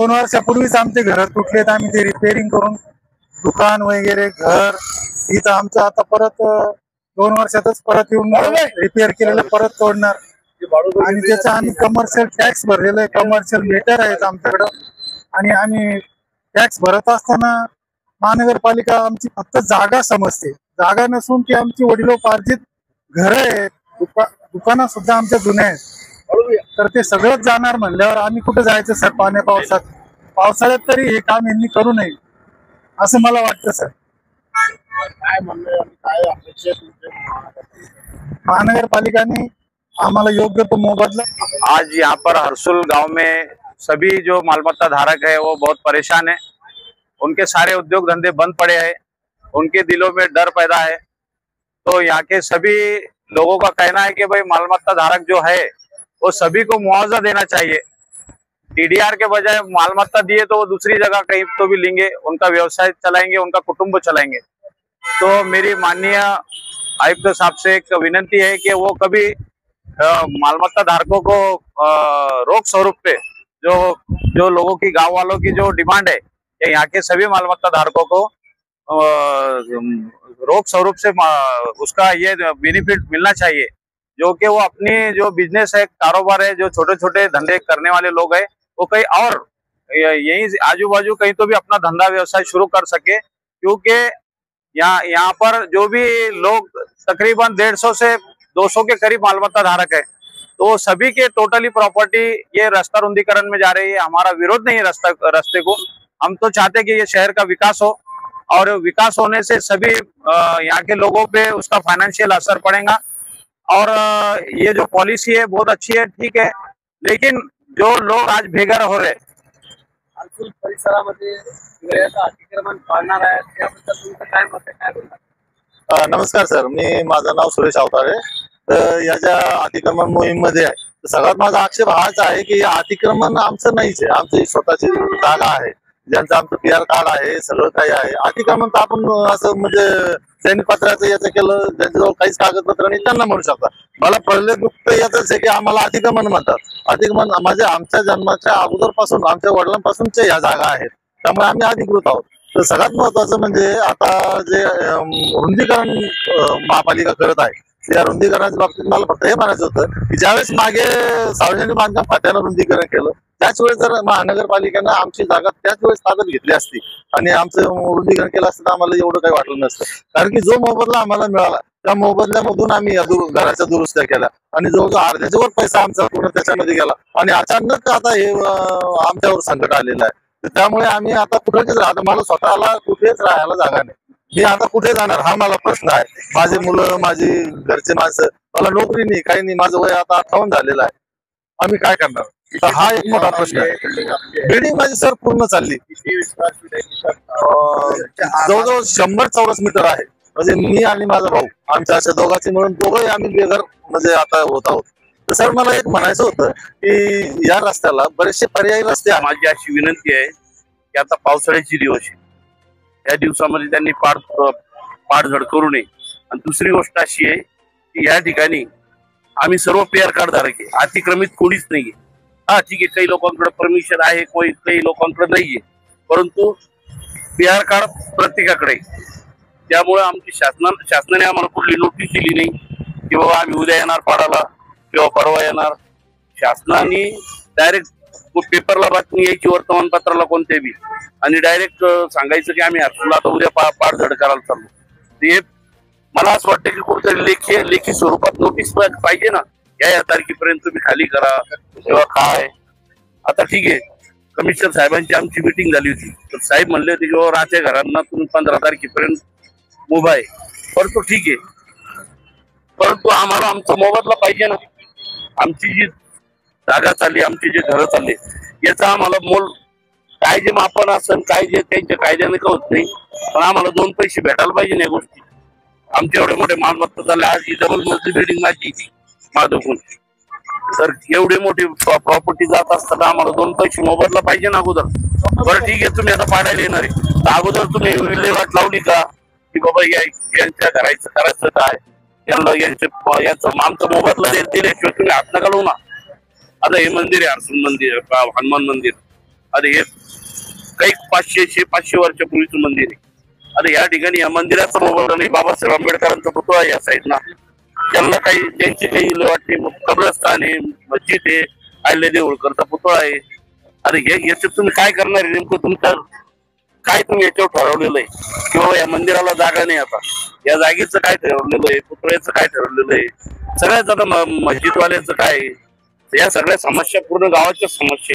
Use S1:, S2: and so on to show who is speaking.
S1: 2 वर्षापूर्वीच आमचे घर तुटलेत, आम्ही ते रिपेअरिंग करून दुकान वगैरे घर इथं आमचं आता परत 2 वर्षातच परत येऊन रिपेअर केलेलं परत तोडणार आणि त्याचा आम्ही कमर्शियल टॅक्स भरलेला आहे, कमर्शियल मीटर आहेत आमच्याकडं आणि आम्ही टॅक्स भरत असताना महानगरपालिका आमची फक्त जागा समजते, जागा नसून ती आमची वडिलोपार्जित घर आहेत, दुकानं सुद्धा आमच्या जुन्या आहेत, तर ते सगळंच जाणार म्हणल्यावर आम्ही कुठं जायचं सर? पावसाळ्यात तरी हे काम यांनी करू नये असं मला वाटतं सर. महानगरपालिकाने हमारा योग्य तो मोबदला।
S2: आज यहाँ पर हरसुल गांव में सभी जो मालमत्ता धारक है वो बहुत परेशान है। उनके सारे उद्योग धंधे बंद पड़े हैं, उनके दिलों में डर पैदा है। तो यहाँ के सभी लोगों का कहना है कि भाई मालमत्ता धारक जो है वो सभी को मुआवजा देना चाहिए। टीडीआर के बजाय मालमत्ता दिए तो वो दूसरी जगह कहीं तो भी लेंगे, उनका व्यवसाय चलाएंगे, उनका कुटुंब चलाएंगे। तो मेरी माननीय आयुक्त साहब से एक विनती है कि वो कभी मालमत्ता धारकों को रोक स्वरूप पे जो लोगों की, गांव वालों की जो डिमांड है कि यहाँ के सभी मालमत्ता धारकों को रोक स्वरूप से उसका ये बेनिफिट मिलना चाहिए, जो कि वो अपनी जो बिजनेस है, कारोबार है, जो छोटे छोटे धंधे करने वाले लोग हैं वो कहीं और यहीं आजू बाजू कहीं तो भी अपना धंधा व्यवसाय शुरू कर सके। क्योंकि यहाँ पर जो भी लोग तकरीबन 150 से 200 के करीब मालमत्ता धारक है, तो सभी के टोटली प्रॉपर्टी ये रास्ता रुंदीकरण में जा रही है। हमारा विरोध नहीं है रास्ते को, हम तो चाहते कि ये शहर का विकास हो और विकास होने से सभी यहाँ के लोगों पे उसका फाइनेंशियल असर पड़ेगा। और ये जो पॉलिसी है बहुत अच्छी है, ठीक है, लेकिन जो लोग आज बेघर हो रहे
S3: हरसुल परिसरामध्ये अतिक्रमण पाळणार आहे त्याबद्दल तुमचं काय मत आहे, काय बोलणार?
S4: नमस्कार सर, माझं नाव सुरेश अवतारे। तर याच्या अतिक्रमण मोहीम मध्ये सगळ्यात माझा आक्षेप हाच आहे की अतिक्रमण आमचं नाहीच आहे, आमची स्वतःची जागा आहे, ज्यांचं आमचं पीआर कार्ड आहे, सगळं काही आहे। अतिक्रमण तर आपण असं म्हणजे त्यांनी पत्राचं याचं केलं, ज्यांच्याजवळ काहीच कागदपत्र नाही त्यांना म्हणू शकता। मला पहिले दुःख याच आहे की आम्हाला अतिक्रमण म्हणतात। अतिक्रमण म्हणजे आमच्या जन्माच्या अगोदरपासून, आमच्या वडिलांपासूनच्या या जागा आहेत, त्यामुळे आम्ही अधिकृत आहोत। तर सगळ्यात महत्वाचं म्हणजे आता जे रुंदीकरण महापालिका करत आहे, त्या रुंदीकरणाच्या बाबतीत मला फक्त हे म्हणायचं होतं की ज्यावेळेस मागे सार्वजनिक बांधकाम खात्यानं रुंदीकरण केलं, त्याच वेळेस जर महानगरपालिकेनं आमची जागा त्याच वेळेस ताब्यात घेतली असती आणि आमचं रुंदीकरण केलं असतं तर आम्हाला एवढं काही वाटलं नसतं। कारण की जो मोबदला आम्हाला मिळाला त्या मोबदल्यामधून आम्ही या घराच्या दुरुस्त्या केल्या आणि जवळजवळ अर्ध्याच्या वर पैसा आमचा पूर्ण त्याच्यामध्ये गेला आणि अचानक आता हे आमच्यावर संकट आलेलं आहे। त्यामुळे आम्ही आता कुठेच राहतो, मला स्वतःला कुठेच राहायला जागा नाही, मी आता कुठे जाणार हा मला प्रश्न आहे। माझे मुलं, माझी घरचे माणसं, मला नोकरी नाही, काही नाही, माझं वय आता 58 झालेलं आहे, आम्ही काय करणार? तर हा एक मोठा प्रश्न आहे। बिल्डिंग माझी सर पूर्ण चालली, जवळजवळ 100 चौरस मीटर आहे, म्हणजे मी आणि माझा भाऊ आमच्या अशा दोघांची मिळून दोघंही आम्ही बेघर म्हणजे आता होत आहोत। तर सर मला एक म्हणायचं होतं की या रस्त्याला बरेचसे पर्यायी रस्ते आहेत।
S2: माझी अशी विनंती आहे की आता पावसाळ्याची दिवस आहे, या दिवसामध्ये त्यांनी पाडझड करू नये। आणि दुसरी गोष्ट अशी आहे की या ठिकाणी आम्ही सर्व पीआर कार्ड धारक आहे, अतिक्रमित कोणीच नाहीये। हा ठीक आहे, काही लोकांकडे परमिशन आहे, काही लोकांकडे नाहीये, परंतु पीआर कार्ड प्रत्येकाकडे। त्यामुळे आमची शासनाने आम्हाला कुठली नोटीस दिली नाही की बाबा आम्ही उद्या येणार पाडाला किंवा परवा येणार। शासनाने डायरेक्ट पेपरला बातमी यायची, वर्तमानपत्राला कोणते बी, आणि डायरेक्ट सांगायचं की आम्ही हरसुलला आता उद्या पाडझड करायला चाललो। ते मला असं वाटतं की कुठेतरी लेखी स्वरूपात नोटीस पाहिजे ना, या तारखेपर्यंत तुम्ही खाली करा किंवा काय। आता ठीक आहे, कमिशनर साहेबांची आमची मीटिंग झाली होती, तर साहेब म्हणले होते की राहत्या घरांना तुम्ही 15 तारखेपर्यंत मुभा आहे, परंतु ठीक आहे, परंतु आम्हाला आमचा मोबदला पाहिजे ना। आमची जी जागा चालली, आमची जे घरं चालले, याचा आम्हाला मोल काय जे मापन असेल, काय जे त्यांच्या कायद्याने होत नाही, पण आम्हाला 2 पैसे भेटायला पाहिजे ना या गोष्टी। आमच्या एवढे मोठे मालमत्ता चालले, आज ही डबल मजली बिल्डिंग माझी माधवपूर, तर एवढे मोठी प्रॉपर्टी जात असताना आम्हाला 2 पैसे मोबदला पाहिजे ना अगोदर। बरं ठीक आहे, तुम्ही आता पाडायला येणार आहे तर अगोदर तुम्ही विल्हेवाट लावली का की बाबा यांच्या करायचं काय, यांचं आमचा मोबदला दिल्याशिवाय तुम्ही हात नका लावू ना। आता हे मंदिर आहे, हरसुल मंदिर, हनुमान मंदिर, अरे हे काही 500 वर्षापूर्वीचं मंदिर आहे. आता या ठिकाणी या मंदिराचं मोबदला नाही. बाबासाहेब आंबेडकरांचा पुतळा आहे या साईडला. त्यांना काही त्यांची काही वाटते कब्रस्तान आहे, मस्जिद आहे, अहिल्यादेवी होळकरचा पुतळा आहे. अरे याच्यात तुम्ही काय करणार आहे नेमकं? तुमचं काय तुम्ही याच्यावर ठरवलेलं आहे किंवा या मंदिराला जागा नाही, आता या जागेचं काय ठरवलेलं आहे, पुतळ्याचं काय ठरवलेलं आहे, सगळ्यात आता मस्जिदवाल्याचं काय आहे? या सगळ्या समस्या पूर्ण गावाच्या समस्या